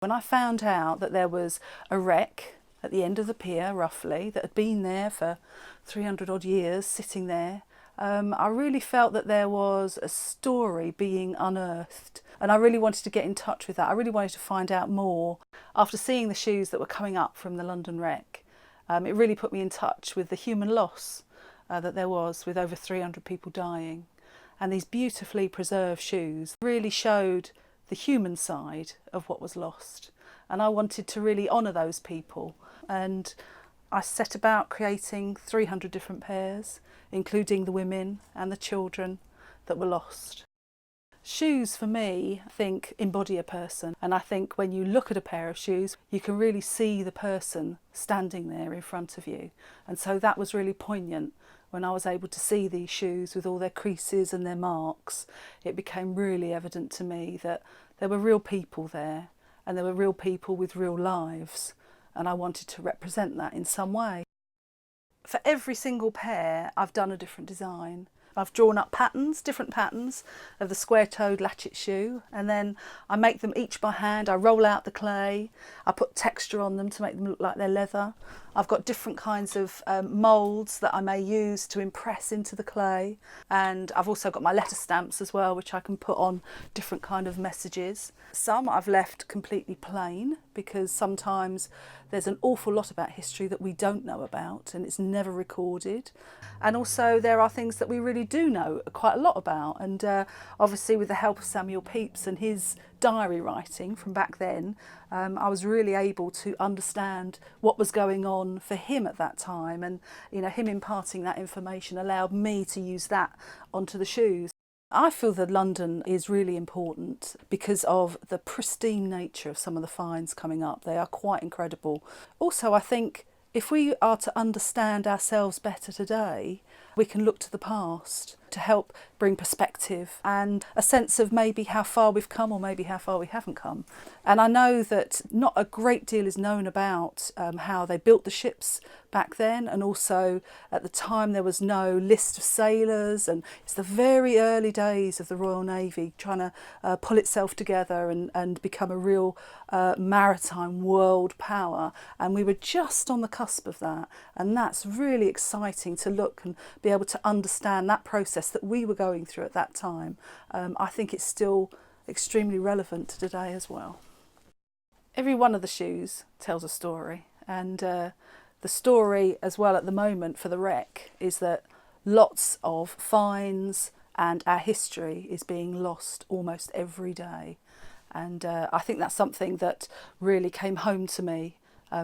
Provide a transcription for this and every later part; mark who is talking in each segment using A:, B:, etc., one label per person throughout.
A: When I found out that there was a wreck at the end of the pier, roughly, that had been there for 300 odd years, sitting there, I really felt that there was a story being unearthed, and I really wanted to get in touch with that. I really wanted to find out more. After seeing the shoes that were coming up from the London wreck, it really put me in touch with the human loss that there was, with over 300 people dying. And these beautifully preserved shoes really showed the human side of what was lost. And I wanted to really honour those people. And I set about creating 300 different pairs, including the women and the children that were lost. Shoes, for me, I think embody a person. And I think when you look at a pair of shoes, you can really see the person standing there in front of you. And so that was really poignant. When I was able to see these shoes with all their creases and their marks, it became really evident to me that there were real people there, and there were real people with real lives, and I wanted to represent that in some way. For every single pair, I've done a different design. I've drawn up patterns, different patterns of the square-toed latchet shoe, and then I make them each by hand. I roll out the clay, I put texture on them to make them look like they're leather. I've got different kinds of moulds that I may use to impress into the clay, and I've also got my letter stamps as well, which I can put on different kind of messages. Some I've left completely plain, because sometimes there's an awful lot about history that we don't know about and it's never recorded. And also there are things that we really do know quite a lot about, and obviously with the help of Samuel Pepys and his diary writing from back then, I was really able to understand what was going on for him at that time, and him imparting that information allowed me to use that onto the shoes. I feel that London is really important because of the pristine nature of some of the finds coming up. They are quite incredible. Also, I think if we are to understand ourselves better today, we can look to the past to help bring perspective and a sense of maybe how far we've come or maybe how far we haven't come. And I know that not a great deal is known about how they built the ships back then, and also at the time there was no list of sailors, and it's the very early days of the Royal Navy trying to pull itself together and become a real maritime world power, and we were just on the cusp of that, and that's really exciting to look and be able to understand that process that we were going through at that time. I think it's still extremely relevant to today as well. Every one of the shoes tells a story, and the story as well at the moment for the wreck is that lots of finds and our history is being lost almost every day. And I think that's something that really came home to me,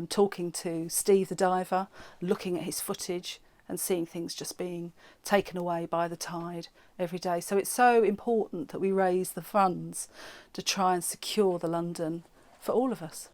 A: talking to Steve the diver, looking at his footage and seeing things just being taken away by the tide every day. So it's so important that we raise the funds to try and secure the London for all of us.